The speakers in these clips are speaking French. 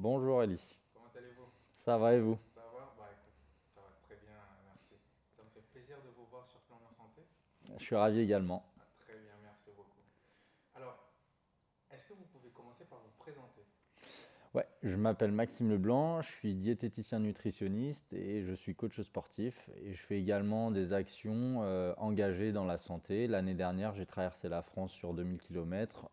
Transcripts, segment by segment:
Bonjour Ellie, Comment allez-vous? ça va et vous? Ça va? Bah écoute, ça va très bien, merci. Ça me fait plaisir de vous voir sur Plan de Santé. Je suis ravi également. Ah, très bien, merci beaucoup. Alors, est-ce que vous pouvez commencer par vous présenter? Ouais, je m'appelle Maxime Leblanc, je suis diététicien nutritionniste et je suis coach sportif et je fais également des actions engagées dans la santé. L'année dernière, j'ai traversé la France sur 2000 km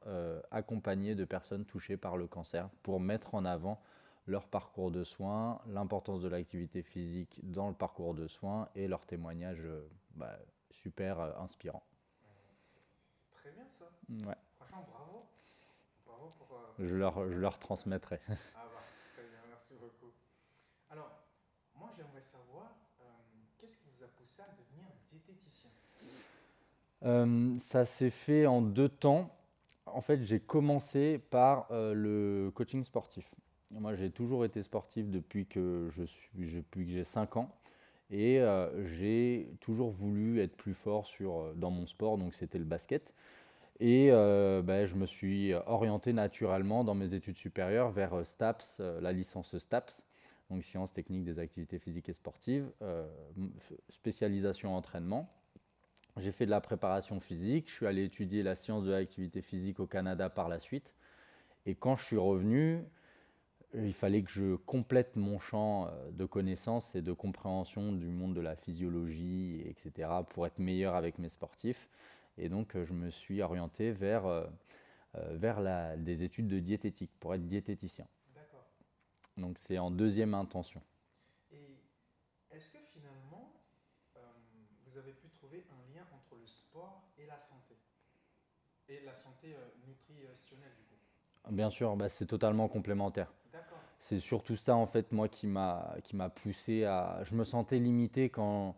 accompagné de personnes touchées par le cancer pour mettre en avant leur parcours de soins, l'importance de l'activité physique dans le parcours de soins et leurs témoignages super inspirants. C'est très bien ça. Ouais, Franchement, bravo. Bravo pour je ce que vous leur, je faites. leur transmettrai. Ah bah, très bien, merci beaucoup. Alors, moi j'aimerais savoir, qu'est-ce qui vous a poussé à devenir diététicien? Ça s'est fait en 2 temps. En fait, j'ai commencé par le coaching sportif. Moi, j'ai toujours été sportif depuis que j'ai 5 ans et j'ai toujours voulu être plus fort dans mon sport, donc c'était le basket. Et je me suis orienté naturellement dans mes études supérieures vers STAPS, la licence STAPS, donc sciences techniques des activités physiques et sportives, spécialisation entraînement. J'ai fait de la préparation physique, je suis allé étudier la science de l'activité physique au Canada par la suite. Et quand je suis revenu, il fallait que je complète mon champ de connaissances et de compréhension du monde de la physiologie, etc., pour être meilleur avec mes sportifs. Et donc, je me suis orienté vers des études de diététique pour être diététicien. D'accord. Donc, c'est en deuxième intention. Et est-ce que finalement, euh, vous avez pu trouver un lien entre le sport et la santé? Et la santé nutritionnelle du coup? Bien sûr, c'est totalement complémentaire. D'accord. C'est surtout ça en fait moi qui m'a poussé à. Je me sentais limité quand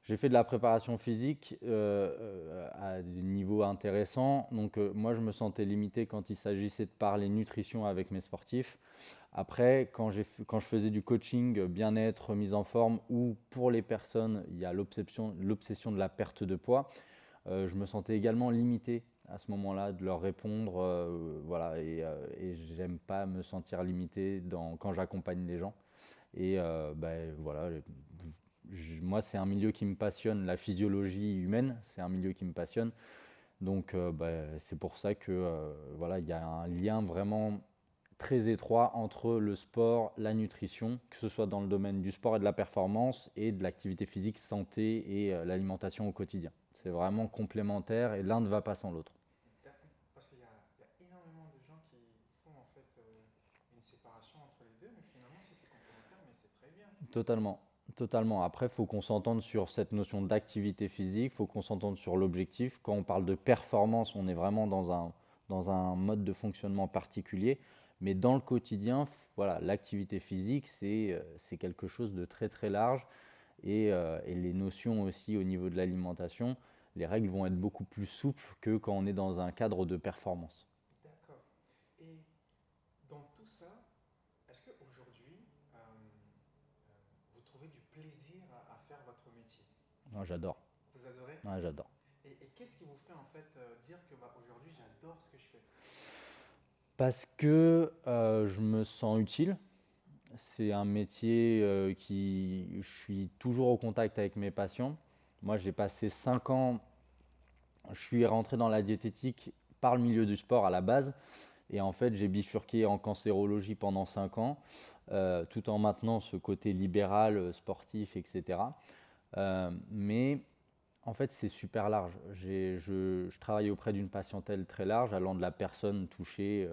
j'ai fait de la préparation physique à des niveaux intéressants. Donc moi je me sentais limité quand il s'agissait de parler nutrition avec mes sportifs. Après quand je faisais du coaching bien-être, mise en forme ou pour les personnes il y a l'obsession de la perte de poids. Je me sentais également limité à ce moment-là de leur répondre, voilà, et j'aime pas me sentir limité quand j'accompagne les gens. Et voilà, moi c'est un milieu qui me passionne, la physiologie humaine, c'est un milieu qui me passionne. Donc c'est pour ça que voilà, il y a un lien vraiment très étroit entre le sport, la nutrition, que ce soit dans le domaine du sport et de la performance et de l'activité physique, santé et l'alimentation au quotidien. C'est vraiment complémentaire et l'un ne va pas sans l'autre. Parce qu'il y a énormément de gens qui font en fait une séparation entre les deux, mais finalement, si c'est complémentaire, mais c'est très bien. Totalement. Totalement. Après, il faut qu'on s'entende sur cette notion d'activité physique, il faut qu'on s'entende sur l'objectif. Quand on parle de performance, on est vraiment dans un mode de fonctionnement particulier. Mais dans le quotidien, voilà, l'activité physique, c'est quelque chose de très très large. Et les notions aussi au niveau de l'alimentation, les règles vont être beaucoup plus souples que quand on est dans un cadre de performance. D'accord. Et dans tout ça, est-ce qu'aujourd'hui, vous trouvez du plaisir à faire votre métier? Moi, j'adore. Vous adorez? Ouais, j'adore. Et qu'est-ce qui vous fait en fait dire que bah, aujourd'hui, j'adore ce que je fais? Parce que je me sens utile. C'est un métier je suis toujours au contact avec mes patients. Moi, j'ai passé 5 ans, je suis rentré dans la diététique par le milieu du sport à la base. Et en fait, j'ai bifurqué en cancérologie pendant 5 ans, tout en maintenant ce côté libéral, sportif, etc. Mais en fait, c'est super large. Je travaille auprès d'une patientèle très large, allant de la personne touchée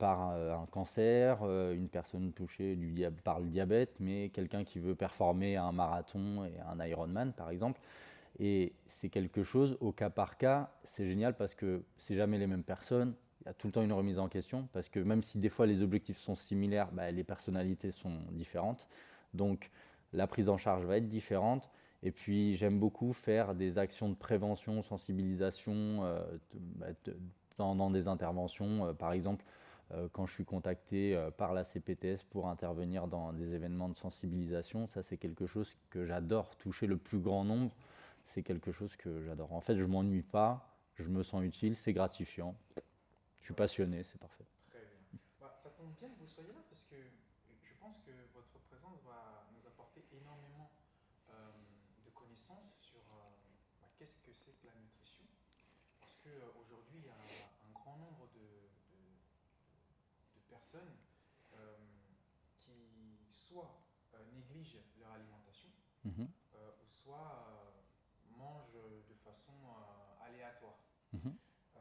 par un cancer, une personne touchée par le diabète, mais quelqu'un qui veut performer à un marathon et à un Ironman, par exemple. Et c'est quelque chose au cas par cas, c'est génial parce que c'est jamais les mêmes personnes. Il y a tout le temps une remise en question parce que même si des fois les objectifs sont similaires, les personnalités sont différentes. Donc la prise en charge va être différente. Et puis j'aime beaucoup faire des actions de prévention, sensibilisation dans des interventions. Par exemple, quand je suis contacté par la CPTS pour intervenir dans des événements de sensibilisation, ça c'est quelque chose que j'adore, toucher le plus grand nombre, c'est quelque chose que j'adore. En fait, je m'ennuie pas, je me sens utile, c'est gratifiant, je suis Ouais, passionné, c'est parfait. très bien. Bah, ça tombe bien que vous soyez là parce que je pense que votre présence va nous apporter énormément euh, de connaissances sur qu'est-ce que c'est que la nutrition. Parce qu'aujourd'hui, il y a un grand nombre de personnes euh, qui soit négligent leur alimentation, Mhm, ou soit mangent de façon aléatoire. mhm. Euh,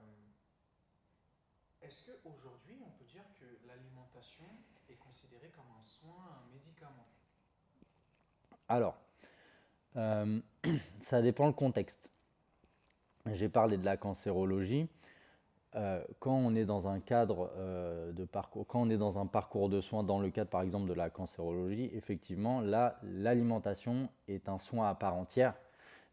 Est-ce qu'aujourd'hui, on peut dire que l'alimentation est considérée comme un soin, un médicament? Alors, euh, ça dépend le contexte. J'ai parlé de la cancérologie. Quand on est dans un cadre de parcours, quand on est dans un parcours de soins, dans le cadre par exemple de la cancérologie, effectivement, là, l'alimentation est un soin à part entière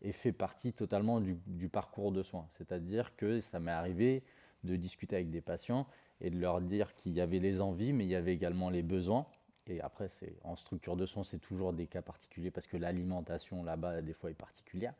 et fait partie totalement du parcours de soins. C'est-à-dire que ça m'est arrivé de discuter avec des patients et de leur dire qu'il y avait les envies, mais il y avait également les besoins. Et après, en structure de soins, c'est toujours des cas particuliers parce que l'alimentation là-bas, des fois, est particulière.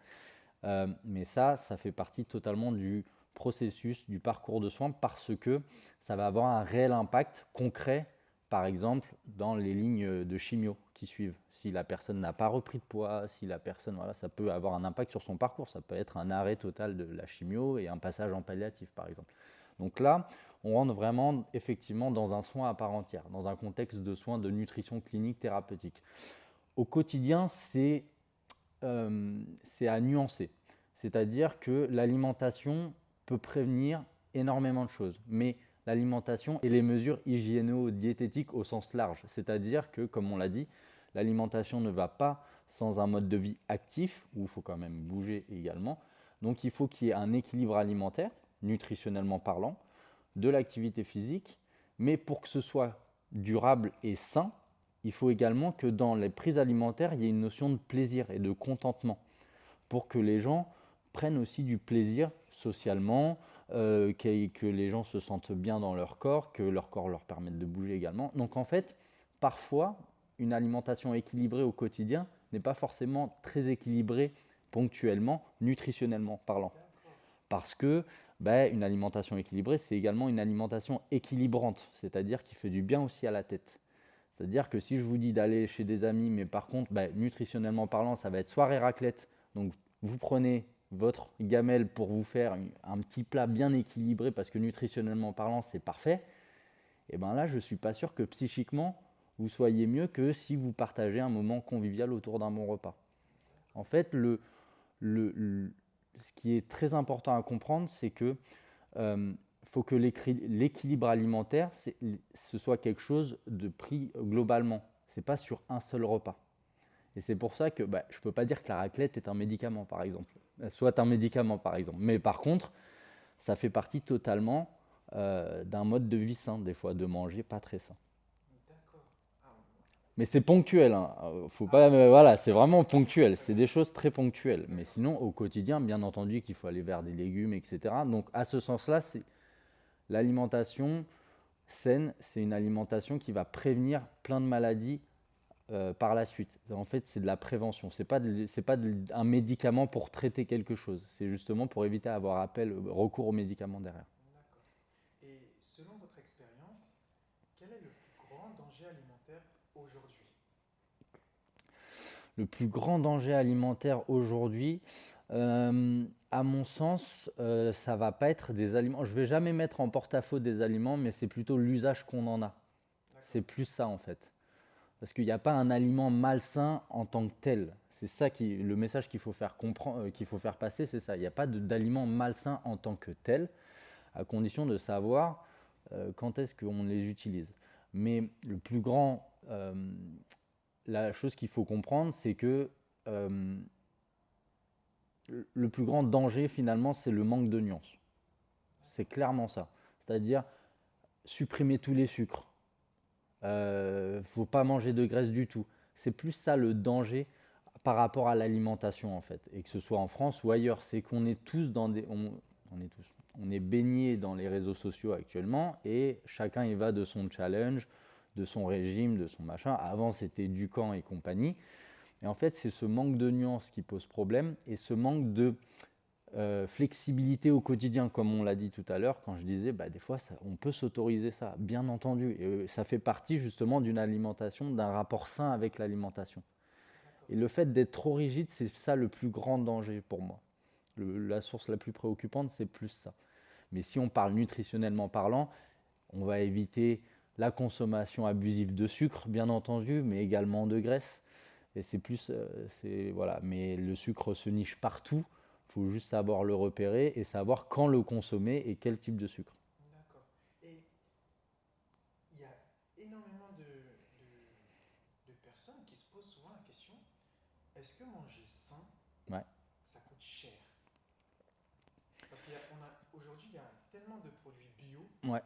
Mais ça fait partie totalement du processus, du parcours de soins parce que ça va avoir un réel impact concret, par exemple, dans les lignes de chimio qui suivent. Si la personne n'a pas repris de poids, si la personne, voilà, ça peut avoir un impact sur son parcours. Ça peut être un arrêt total de la chimio et un passage en palliatif, par exemple. Donc là, on rentre vraiment effectivement dans un soin à part entière, dans un contexte de soins de nutrition clinique thérapeutique. Au quotidien, c'est à nuancer. C'est-à-dire que l'alimentation peut prévenir énormément de choses, mais l'alimentation et les mesures hygiéno-diététiques au sens large. C'est-à-dire que, comme on l'a dit, l'alimentation ne va pas sans un mode de vie actif, où il faut quand même bouger également. Donc il faut qu'il y ait un équilibre alimentaire, nutritionnellement parlant, de l'activité physique, mais pour que ce soit durable et sain, il faut également que dans les prises alimentaires, il y ait une notion de plaisir et de contentement pour que les gens prennent aussi du plaisir socialement, que les gens se sentent bien dans leur corps, que leur corps leur permette de bouger également. Donc en fait, parfois, une alimentation équilibrée au quotidien n'est pas forcément très équilibrée ponctuellement, nutritionnellement parlant. D'accord. Parce que une alimentation équilibrée, c'est également une alimentation équilibrante, c'est-à-dire qui fait du bien aussi à la tête. C'est-à-dire que si je vous dis d'aller chez des amis, mais par contre, nutritionnellement parlant, ça va être soirée raclette. Donc, vous prenez votre gamelle pour vous faire un petit plat bien équilibré parce que nutritionnellement parlant, c'est parfait. Et bien là, je ne suis pas sûr que psychiquement, vous soyez mieux que si vous partagez un moment convivial autour d'un bon repas. En fait, ce qui est très important à comprendre, c'est que faut que l'équilibre alimentaire, ce soit quelque chose de pris globalement. Ce n'est pas sur un seul repas. Et c'est pour ça que je ne peux pas dire que la raclette est un médicament, par exemple. Soit un médicament, par exemple. Mais par contre, ça fait partie totalement d'un mode de vie sain, des fois, de manger pas très sain. D'accord. Ah, Mais c'est ponctuel, hein. Faut pas, ah, voilà, c'est vraiment ponctuel. très C'est bien. des choses très ponctuelles. Mais D'accord. sinon, au quotidien, bien entendu, qu'il faut aller vers des légumes, etc. Donc, à ce sens-là, c'est l'alimentation saine, c'est une alimentation qui va prévenir plein de maladies par la suite. En fait, c'est de la prévention. C'est pas un médicament pour traiter quelque chose. C'est justement pour éviter d'avoir recours aux médicaments derrière. D'accord. Et selon votre expérience, quel est le plus grand danger alimentaire aujourd'hui? Le plus grand danger alimentaire aujourd'hui, à mon sens, ça va pas être des aliments. Je vais jamais mettre en porte-à-faux des aliments, mais c'est plutôt l'usage qu'on en a. C'est D'accord. plus ça en fait. Parce qu'il n'y a pas un aliment malsain en tant que tel. C'est ça le message qu'il faut faire comprendre, qu'il faut faire passer, c'est ça. Il n'y a pas d'aliment malsain en tant que tel, à condition de savoir quand est-ce qu'on les utilise. Mais la chose qu'il faut comprendre, c'est que euh, le plus grand danger finalement, c'est le manque de nuances. C'est D'accord. clairement ça. C'est-à-dire supprimer tous les sucres. Faut pas manger de graisse du tout. C'est plus ça le danger par rapport à l'alimentation en fait, et que ce soit en France ou ailleurs, c'est qu'on est tous on est baigné dans les réseaux sociaux actuellement et chacun y va de son challenge, de son régime, de son machin. Avant c'était Ducan et compagnie. Et en fait c'est ce manque de nuances qui pose problème et ce manque flexibilité au quotidien, comme on l'a dit tout à l'heure, quand je disais, des fois, on peut s'autoriser ça, bien entendu. Et ça fait partie justement d'une alimentation, d'un rapport sain avec l'alimentation. D'accord. Et le fait d'être trop rigide, c'est ça le plus grand danger pour moi. La source la plus préoccupante, c'est plus ça. Mais si on parle nutritionnellement parlant, on va éviter la consommation abusive de sucre, bien entendu, mais également de graisse. Et c'est plus, voilà. Mais le sucre se niche partout. Il faut juste savoir le repérer et savoir quand le consommer et quel type de sucre. D'accord. Et il y a énormément de personnes qui se posent souvent la question, est-ce que manger sain, Ouais. ça coûte cher? Parce qu'aujourd'hui, il y a tellement de produits bio Ouais.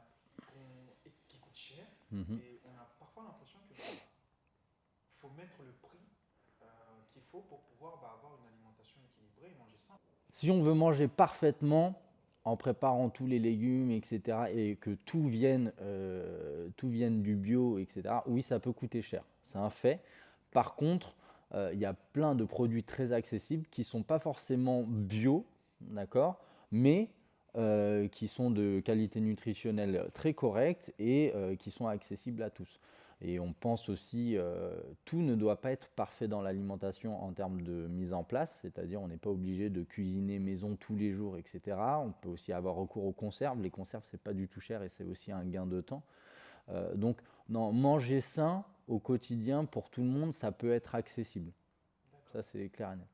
et qui coûtent cher, Mhm. et on a parfois l'impression que faut mettre le prix qu'il faut pour pouvoir avoir une alimentation équilibrée et manger sain. Si on veut manger parfaitement, en préparant tous les légumes, etc., et que tout vienne du bio, etc., oui, ça peut coûter cher. C'est un fait. Par contre, il y a plein de produits très accessibles qui ne sont pas forcément bio, d'accord, mais qui sont de qualité nutritionnelle très correcte et qui sont accessibles à tous. Et on pense aussi, tout ne doit pas être parfait dans l'alimentation en termes de mise en place, c'est-à-dire on n'est pas obligé de cuisiner maison tous les jours, etc. On peut aussi avoir recours aux conserves. Les conserves, c'est pas du tout cher et c'est aussi un gain de temps. Donc, non, manger sain au quotidien pour tout le monde, ça peut être accessible. D'accord. Ça, c'est clair et net.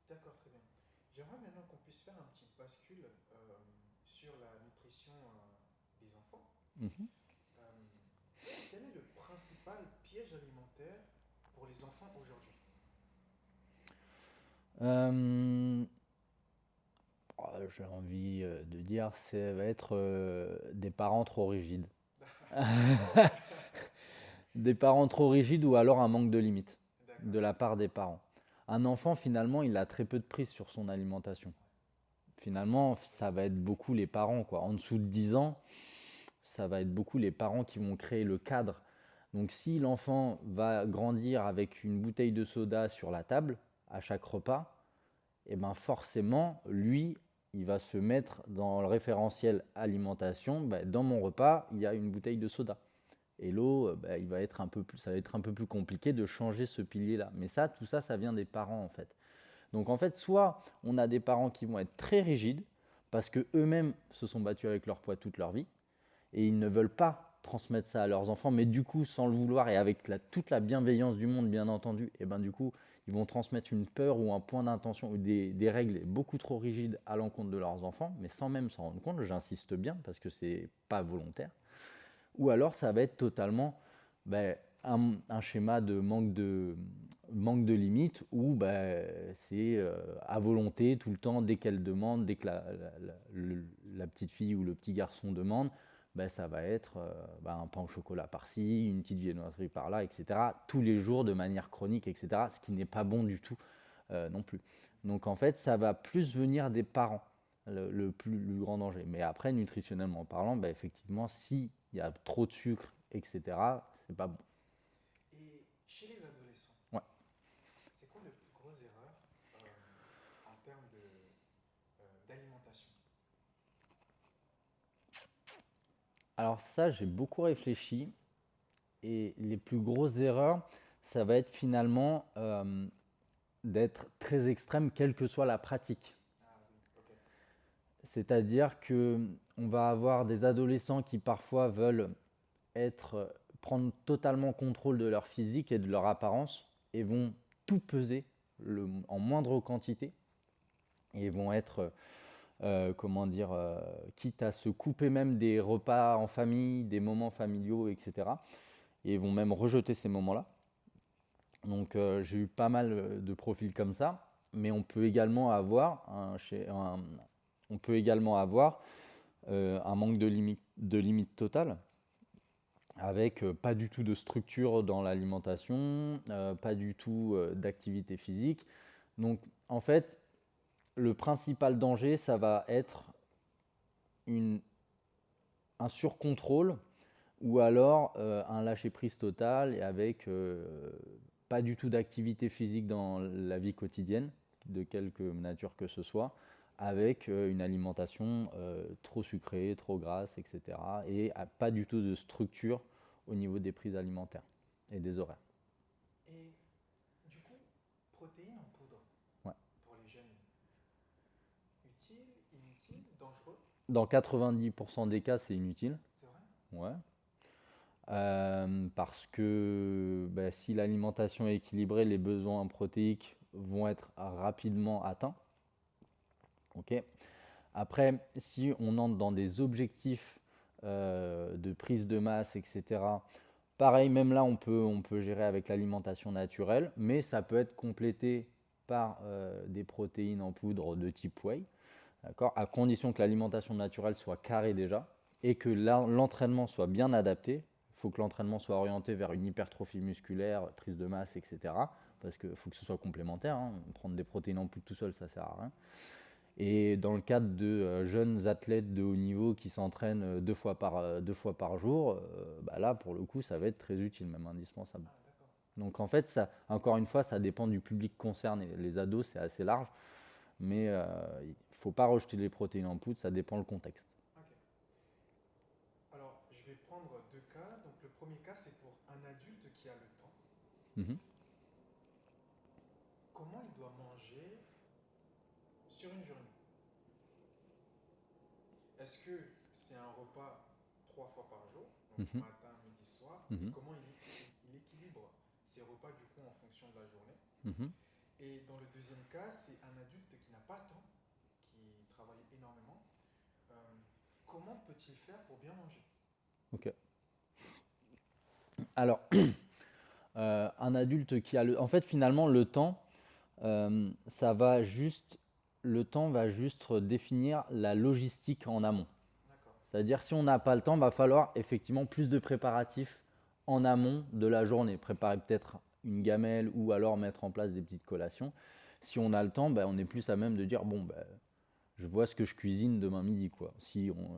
D'accord, très bien. J'aimerais maintenant qu'on puisse faire un petit bascule sur la nutrition des enfants. Mhm. Euh, Quel est le principal piège alimentaire pour les enfants aujourd'hui? Euh, J'ai envie de dire, ça va être des parents trop rigides. Des parents trop rigides ou alors un manque de limite de D'accord. la part des parents. Un enfant, finalement, il a très peu de prise sur son alimentation. Finalement, ça va être beaucoup les parents, quoi. En dessous de 10 ans, ça va être beaucoup les parents qui vont créer le cadre. Donc si l'enfant va grandir avec une bouteille de soda sur la table à chaque repas, et ben forcément, lui, il va se mettre dans le référentiel alimentation. Dans mon repas, il y a une bouteille de soda. Et l'eau, ça va être un peu plus compliqué de changer ce pilier-là. Mais ça, tout ça, ça vient des parents en fait. Donc en fait, soit on a des parents qui vont être très rigides parce que eux-mêmes se sont battus avec leur poids toute leur vie et ils ne veulent pas transmettre ça à leurs enfants, mais du coup, sans le vouloir et avec toute la bienveillance du monde, bien entendu, et ben du coup, ils vont transmettre une peur ou un point d'intention ou des règles beaucoup trop rigides à l'encontre de leurs enfants, mais sans même s'en rendre compte. J'insiste bien parce que c'est pas volontaire. Ou alors ça va être totalement un schéma de manque de limite où c'est à volonté tout le temps, dès qu'elle demande, dès que la petite fille ou le petit garçon demande, ça va être un pain au chocolat par-ci, une petite viennoiserie par-là, etc. Tous les jours de manière chronique, etc. Ce qui n'est pas bon du tout non plus. Donc en fait, ça va plus venir des parents, le grand danger. Mais après, nutritionnellement parlant, effectivement, s'il y a trop de sucre, etc., c'est pas bon. Et chez les adolescents, Ouais. c'est quoi le plus gros erreur en termes d'alimentation? Alors ça, j'ai beaucoup réfléchi. Et les plus grosses erreurs, ça va être finalement d'être très extrême, quelle que soit la pratique. Ah oui, ok. C'est-à-dire que on va avoir des adolescents qui parfois veulent prendre totalement contrôle de leur physique et de leur apparence et vont tout peser en moindre quantité et vont être, quitte à se couper même des repas en famille, des moments familiaux, etc. Et vont même rejeter ces moments-là. Donc j'ai eu pas mal de profils comme ça, mais on peut également avoir un manque de limite totale, avec pas du tout de structure dans l'alimentation, pas du tout d'activité physique. Donc en fait, le principal danger, ça va être un surcontrôle ou alors un lâcher-prise total et avec pas du tout d'activité physique dans la vie quotidienne, de quelque nature que ce soit, avec une alimentation trop sucrée, trop grasse, etc. Et pas du tout de structure au niveau des prises alimentaires et des horaires. Et du coup, protéines en poudre Ouais. pour les jeunes, utile, inutile, dangereux, Dans 90% des cas, c'est inutile. c'est vrai? Ouais. Parce que si l'alimentation est équilibrée, les besoins protéiques vont être rapidement atteints. Ok. Après, si on entre dans des objectifs de prise de masse, etc., pareil, même là, on peut gérer avec l'alimentation naturelle, mais ça peut être complété par des protéines en poudre de type whey, d'accord, à condition que l'alimentation naturelle soit carrée déjà et que l'entraînement soit bien adapté. Il faut que l'entraînement soit orienté vers une hypertrophie musculaire, prise de masse, etc. Parce qu'il faut que ce soit complémentaire, hein. Prendre des protéines en poudre tout seul, ça ne sert à rien. Et dans le cadre de jeunes athlètes de haut niveau qui s'entraînent deux fois par jour, là, pour le coup, ça va être très utile, même indispensable. Ah, d'accord. Donc en fait, ça, encore une fois, ça dépend du public concerné. Les ados, c'est assez large, mais il ne faut pas rejeter les protéines en poudre, ça dépend le contexte. Ok. Alors, je vais prendre deux cas. Donc, le premier cas, c'est pour un adulte qui a le temps. Mhm. Comment il doit manger sur une journée? Est-ce que c'est un repas trois fois par jour, donc Mhm. matin, midi, soir, et Mhm. comment il équilibre ses repas du coup en fonction de la journée? Mhm. Et dans le deuxième cas, c'est un adulte qui n'a pas le temps, qui travaille énormément. Euh, Comment peut-il faire pour bien manger? Ok. Alors, un adulte qui a le... En fait, finalement, le temps, ça va juste... Le temps va juste définir la logistique en amont. D'accord. C'est-à-dire, si on n'a pas le temps, il va falloir effectivement plus de préparatifs en amont de la journée. Préparer peut-être une gamelle ou alors mettre en place des petites collations. Si on a le temps, on est plus à même de dire, bon, je vois ce que je cuisine demain midi, quoi.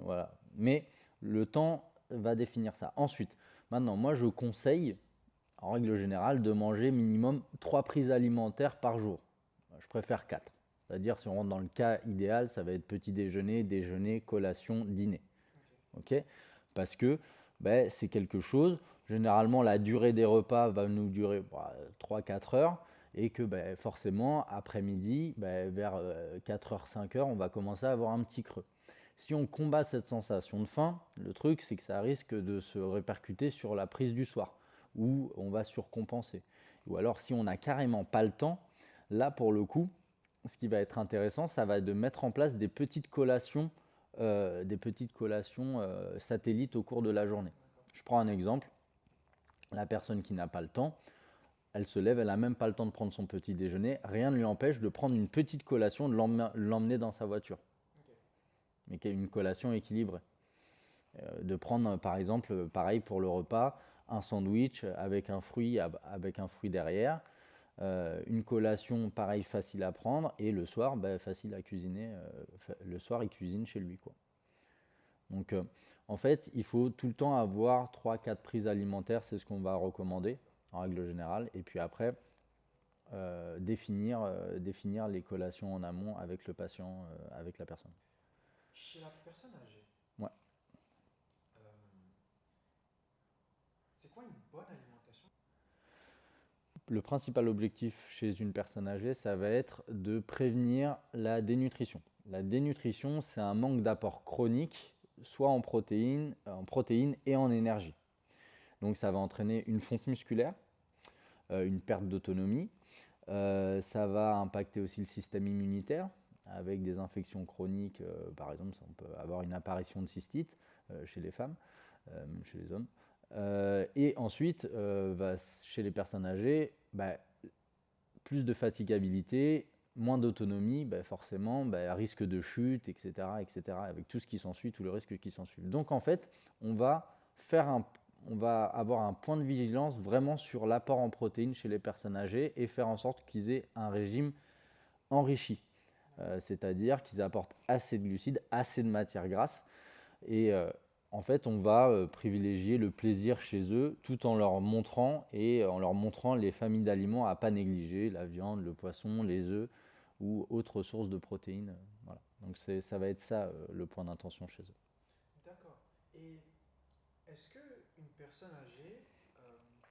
Voilà. Mais le temps va définir ça. Ensuite, maintenant, moi, je conseille, en règle générale, de manger minimum 3 prises alimentaires par jour. Je préfère 4. C'est-à-dire, si on rentre dans le cas idéal, ça va être petit déjeuner, déjeuner, collation, dîner. Ok. Ok. Parce que c'est quelque chose, généralement la durée des repas va nous durer 3-4 heures et que forcément après-midi, vers 4 heures, 5 heures, on va commencer à avoir un petit creux. Si on combat cette sensation de faim, le truc c'est que ça risque de se répercuter sur la prise du soir où on va surcompenser. Ou alors si on n'a carrément pas le temps, là pour le coup, ce qui va être intéressant, ça va être de mettre en place des petites collations satellites au cours de la journée. D'accord. Je prends un exemple. La personne qui n'a pas le temps, elle se lève, elle n'a même pas le temps de prendre son petit déjeuner. Rien ne lui empêche de prendre une petite collation, de l'emmener dans sa voiture. Ok. Mais qui est une collation équilibrée. De prendre par exemple, pareil pour le repas, un sandwich avec un fruit derrière. Une collation pareil facile à prendre et le soir facile à cuisiner. Le soir il cuisine chez lui, quoi. Donc, en fait, il faut tout le temps avoir 3-4 prises alimentaires, c'est ce qu'on va recommander en règle générale. Et puis après, définir les collations en amont avec le patient, avec la personne. Chez la personne âgée, Ouais. euh, c'est quoi une bonne alimentation? Le principal objectif chez une personne âgée, ça va être de prévenir la dénutrition. La dénutrition, c'est un manque d'apport chronique, soit en protéines et en énergie. Donc ça va entraîner une fonte musculaire, une perte d'autonomie. Ça va impacter aussi le système immunitaire avec des infections chroniques. Par exemple, on peut avoir une apparition de cystite chez les femmes, chez les hommes. Et ensuite, chez les personnes âgées, plus de fatigabilité, moins d'autonomie, forcément, risque de chute, etc., etc., avec tout ce qui s'ensuit, tout le risque qui s'ensuit. Donc en fait, on va avoir un point de vigilance vraiment sur l'apport en protéines chez les personnes âgées et faire en sorte qu'ils aient un régime enrichi. C'est-à-dire qu'ils apportent assez de glucides, assez de matières grasses. Et en fait, on va privilégier le plaisir chez eux tout en leur montrant les familles d'aliments à ne pas négliger, la viande, le poisson, les œufs ou autres sources de protéines. Voilà. Donc ça va être ça le point d'intention chez eux. D'accord. Et est-ce qu'une personne âgée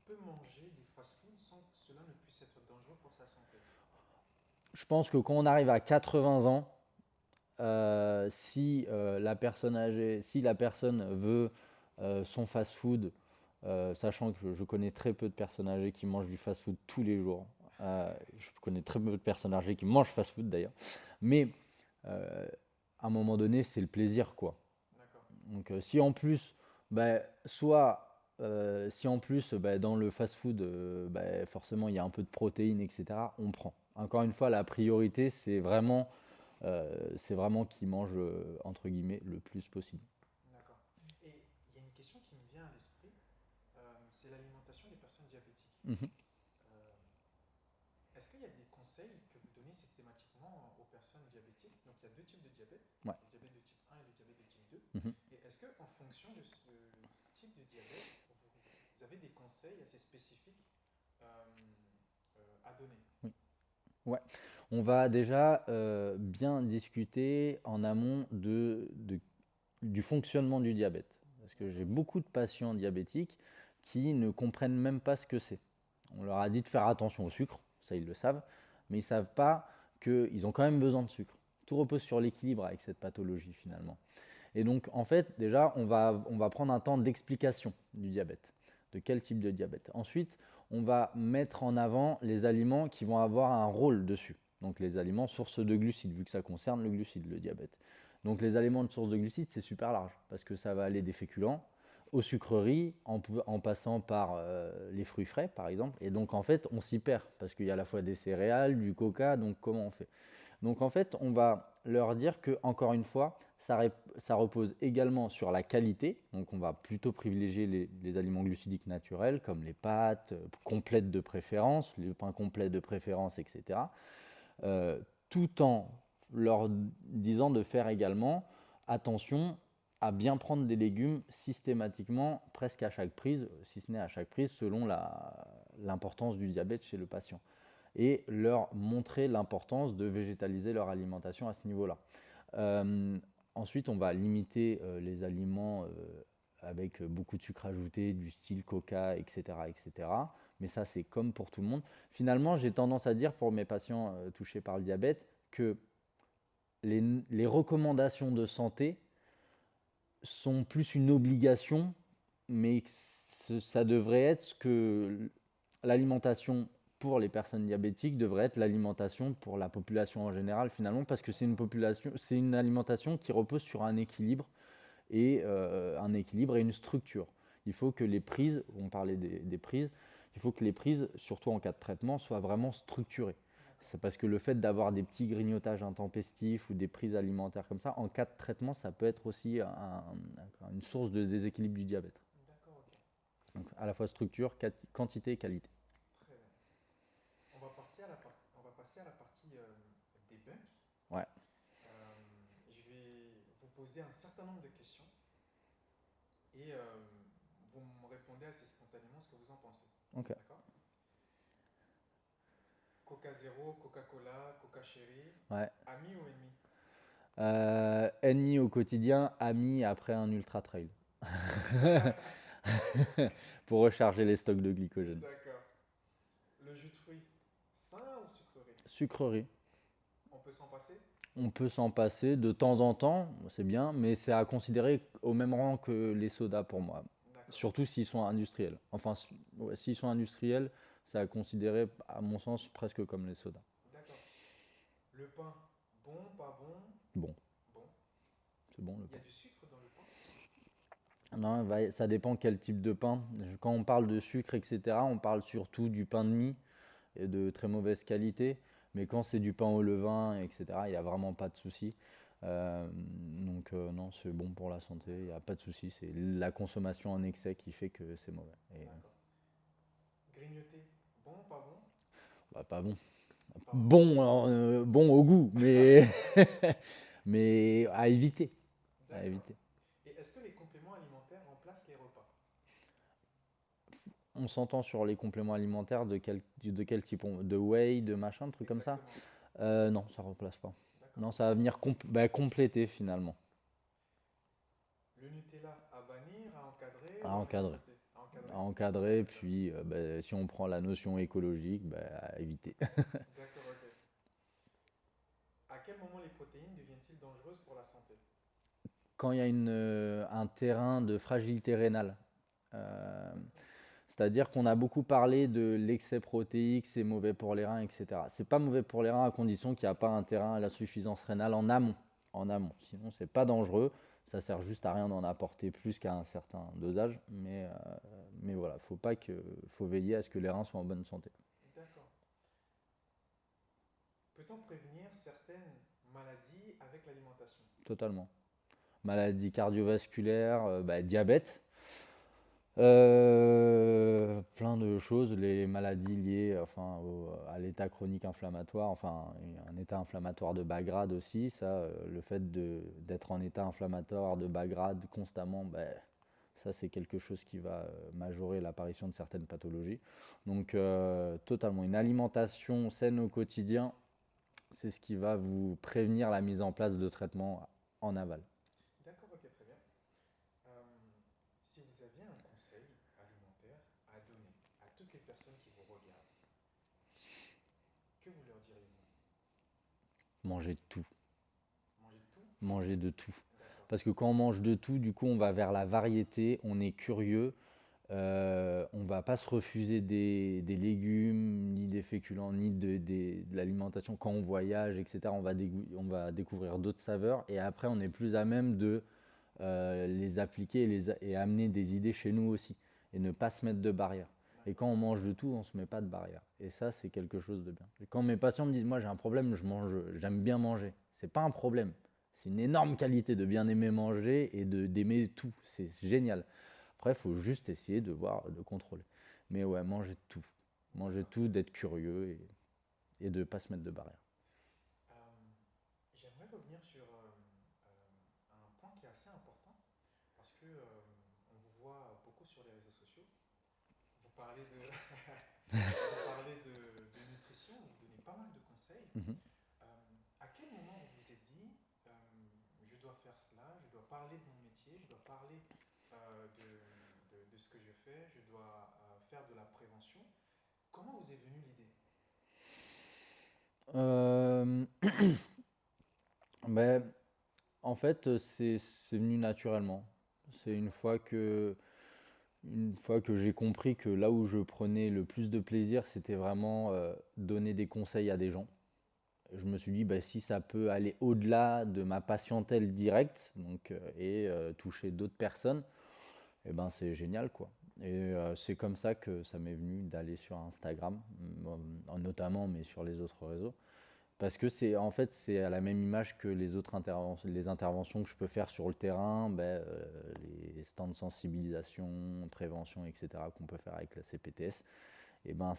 peut manger des fast-foods sans que cela ne puisse être dangereux pour sa santé? Je pense que quand on arrive à 80 ans, si la personne âgée, si la personne veut son fast-food, sachant que je connais très peu de personnes âgées qui mangent du fast-food tous les jours. Je connais très peu de personnes âgées qui mangent fast-food d'ailleurs. Mais euh, à un moment donné, c'est le plaisir, quoi. D'accord. Donc si en plus, bah, si en plus dans le fast-food, forcément il y a un peu de protéines, etc., on prend. Encore une fois, la priorité, c'est vraiment qu'ils mangent, entre guillemets, le plus possible. D'accord. Et il y a une question qui me vient à l'esprit, c'est l'alimentation des personnes diabétiques. Mhm. Euh, Est-ce qu'il y a des conseils que vous donnez systématiquement aux personnes diabétiques? Donc il y a deux types de diabète, Ouais. le diabète de type 1 et le diabète de type 2. Mhm. Et est-ce qu'en fonction de ce type de diabète, vous avez des conseils assez spécifiques euh, à donner? Oui. Ouais. On va déjà bien discuter en amont du fonctionnement du diabète. Parce que j'ai D'accord. beaucoup de patients diabétiques qui ne comprennent même pas ce que c'est. On leur a dit de faire attention au sucre, ça ils le savent, mais ils ne savent pas qu'ils ont quand même besoin de sucre. Tout repose sur l'équilibre avec cette pathologie finalement. D'accord. Et donc en fait déjà on va prendre un temps d'explication du diabète, de quel type de diabète. Ensuite on va mettre en avant les aliments qui vont avoir un rôle dessus. Donc les aliments sources de glucides, vu que ça concerne le glucide, le diabète. Donc les aliments de source de glucides, c'est super large, parce que ça va aller des féculents aux sucreries, en passant par les fruits frais, par exemple. Et donc en fait, on s'y perd, parce qu'il y a à la fois des céréales, du coca, donc comment on fait? Donc en fait, on va leur dire que, encore une fois, ça repose également sur la qualité. Donc on va plutôt privilégier les aliments glucidiques naturels, comme les pâtes complètes de préférence, les pains complets de préférence, etc. euh, Tout en leur disant de faire également attention à bien prendre des légumes systématiquement, presque à chaque prise, si ce n'est à chaque prise, selon l'importance du diabète chez le patient. Et leur montrer l'importance de végétaliser leur alimentation à ce niveau-là. Euh, Ensuite, on va limiter les aliments avec beaucoup de sucre ajouté, du style coca, etc., etc. Mais ça, c'est comme pour tout le monde. Finalement, j'ai tendance à dire pour mes patients touchés par le diabète que les recommandations de santé sont plus une obligation, mais ça devrait être ce que l'alimentation pour les personnes diabétiques devrait être l'alimentation pour la population en général finalement, parce que c'est une alimentation qui repose sur un équilibre et une structure. Il faut que les prises, on parlait des prises, il faut que les prises, surtout en cas de traitement, soient vraiment structurées. D'accord. C'est parce que le fait d'avoir des petits grignotages intempestifs ou des prises alimentaires comme ça, en cas de traitement, ça peut être aussi une source de déséquilibre du diabète. D'accord, ok. Donc à la fois structure, quantité et qualité. Très bien. On va passer à la partie des bunks. Ouais, Je vais vous poser un certain nombre de questions et vous me répondez assez spontanément ce que vous en pensez. ok. D'accord? Coca Zéro, Coca-Cola, Coca Cherry, Ouais. ami ou ennemi? Ennemi au quotidien, ami après un ultra trail. Pour recharger les stocks de glycogène. D'accord. Le jus de fruits, sain ou sucrerie? Sucrerie. On peut s'en passer? On peut s'en passer de temps en temps, c'est bien, mais c'est à considérer au même rang que les sodas pour moi. D'accord. Surtout s'ils sont industriels. Enfin, ouais, s'ils sont industriels, c'est à considérer, à mon sens, presque comme les sodas. D'accord. Le pain, bon, pas bon? Bon, Bon. c'est bon le Il y a pain. du sucre dans le pain? Non, ça dépend quel type de pain. Quand on parle de sucre, etc., on parle surtout du pain de mie et de très mauvaise qualité. Mais quand c'est du pain au levain, etc., il n'y a vraiment pas de souci. Non, c'est bon pour la santé, il n'y D'accord. a pas de souci. C'est la consommation en excès qui fait que c'est mauvais. Et, D'accord. Grignoter, bon, pas bon? pas bon. Pas bon. Bon au goût, mais, mais à éviter. À D'accord. éviter. Et est-ce que les compléments alimentaires remplacent les repas? On s'entend sur les compléments alimentaires de quel type? De whey, de machin, de trucs comme ça? Exactement. Non, ça remplace pas. D'accord. D'accord. Non, ça va venir compléter finalement, Le Nutella à bannir, à encadrer à ou à mettre de encadrer. côté? À encadrer? À encadrer, D'accord. puis si on prend la notion écologique, à éviter. D'accord, ok. À quel moment les protéines deviennent-ils dangereuses pour la santé? Quand il y a un terrain de fragilité rénale, euh, D'accord. c'est-à-dire qu'on a beaucoup parlé de l'excès protéique, c'est mauvais pour les reins, etc. C'est pas mauvais pour les reins à condition qu'il n'y a pas un terrain à l'insuffisance rénale en amont. En amont. Sinon, c'est pas dangereux. Ça sert juste à rien d'en apporter plus qu'à un certain dosage. Mais voilà, faut veiller à ce que les reins soient en bonne santé. D'accord. Peut-on prévenir certaines maladies avec l'alimentation? Totalement. Maladies cardiovasculaires, diabète. Plein de choses, les maladies liées enfin, à l'état chronique inflammatoire, enfin un état inflammatoire de bas grade aussi, ça, le fait d'être en état inflammatoire de bas grade constamment, ça c'est quelque chose qui va majorer l'apparition de certaines pathologies. Donc totalement, une alimentation saine au quotidien, c'est ce qui va vous prévenir la mise en place de traitements en aval. D'accord, ok, très bien. Euh, si vous aviez un conseil alimentaire à donner à toutes les personnes qui vous regardent, que vous leur diriez-vous? Manger de tout, Manger tout? manger de tout. D'accord. Parce que quand on mange de tout, du coup, on va vers la variété, on est curieux, on va pas se refuser des légumes, ni des féculents, ni de l'alimentation. Quand on voyage, etc., on va découvrir d'autres saveurs et après, on est plus à même de les appliquer et amener des idées chez nous aussi et ne pas se mettre de barrières. Et D'accord. quand on mange de tout, on se met pas de barrières. Et ça, c'est quelque chose de bien. Et quand mes patients me disent, moi j'ai un problème, j'aime bien manger. C'est pas un problème. C'est une énorme qualité de bien aimer manger et d'aimer tout. C'est génial. Après, il faut juste essayer de voir, de contrôler. Mais ouais, manger de tout. Manger de D'accord. tout, d'être curieux et de ne pas se mettre de barrières. Euh, J'aimerais revenir sur un point qui est assez important parce que on vous voit beaucoup sur les réseaux sociaux. Vous parlez de, vous parlez de nutrition, vous donnez pas mal de conseils. Mhm. Euh, à quel moment vous vous êtes dit, je dois faire cela, je dois parler de mon métier, je dois parler de ce que je fais, je dois faire de la prévention. Comment vous est venue l'idée? Euh, ben, En fait, c'est venu naturellement. C'est D'accord. une fois que j'ai compris que là où je prenais le plus de plaisir, c'était vraiment donner des conseils à des gens. Je me suis dit, bah, si ça peut aller au-delà de ma patientèle directe toucher d'autres personnes, eh ben, c'est génial, quoi. C'est comme ça que ça m'est venu d'aller sur Instagram, notamment, mais sur les autres réseaux. Parce que c'est à la même image que les interventions que je peux faire sur le terrain, les stands de sensibilisation, prévention, etc. qu'on peut faire avec la CPTS. Et ben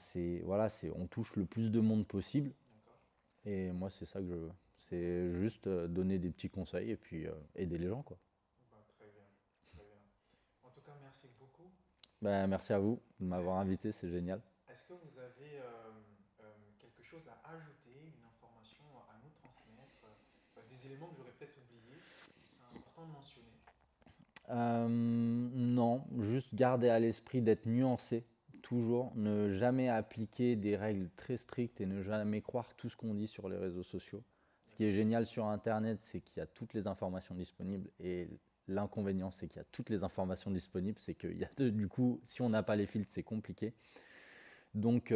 on touche le plus de monde possible. D'accord. Et moi c'est ça que je veux. C'est juste donner des petits conseils et puis aider les gens quoi. Bah, très bien, très bien. En tout cas, merci beaucoup. Merci à vous de m'avoir Merci. invité, c'est génial. Est-ce que vous avez quelque chose à ajouter, une information à nous transmettre, des éléments que j'aurais peut-être oubliés, qui seraient importants de mentionner? Non, juste garder à l'esprit d'être nuancé, toujours, ne jamais appliquer des règles très strictes et ne jamais croire tout ce qu'on dit sur les réseaux sociaux. Ce qui est D'accord. génial sur Internet, c'est qu'il y a toutes les informations disponibles et l'inconvénient, c'est qu'il y a toutes les informations disponibles, c'est qu'il y a du coup, si on n'a pas les filtres, c'est compliqué. Donc,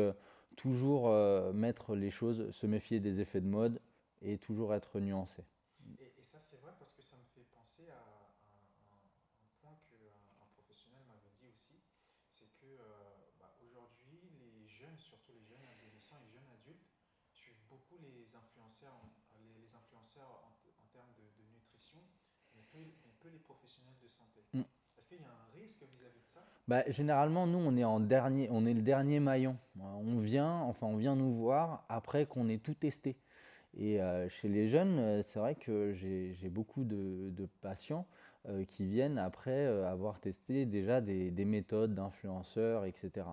toujours mettre les choses, se méfier des effets de mode et toujours être nuancé. Et ça, c'est vrai parce que ça me fait penser à un point qu'un professionnel m'avait dit aussi, c'est que aujourd'hui, les jeunes, surtout les jeunes adolescents et jeunes adultes, suivent beaucoup les influenceurs, les influenceurs en termes de nutrition, mais peu les professionnels de santé. Mm. Est-ce qu'il y a un risque vis-à-vis de ça? Généralement, nous, on est le dernier maillon. On vient nous voir après qu'on ait tout testé. Et chez les jeunes, c'est vrai que j'ai beaucoup de patients qui viennent après avoir testé déjà des méthodes d'influenceurs, etc.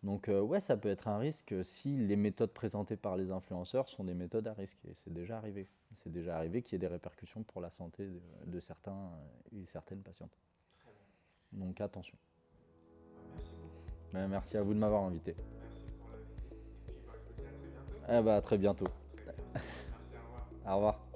Donc ouais, ça peut être un risque si les méthodes présentées par les influenceurs sont des méthodes à risque. Et c'est déjà arrivé. C'est déjà arrivé qu'il y ait des répercussions pour la santé de certains et certaines patientes. Très bien. Donc attention. Merci beaucoup. Merci à Merci. vous de m'avoir invité. Merci pour l'invité. Et puis, je vous dis à très bientôt. Eh bah, à très bientôt. Très bien, c'est moi. Merci, au revoir. Au revoir.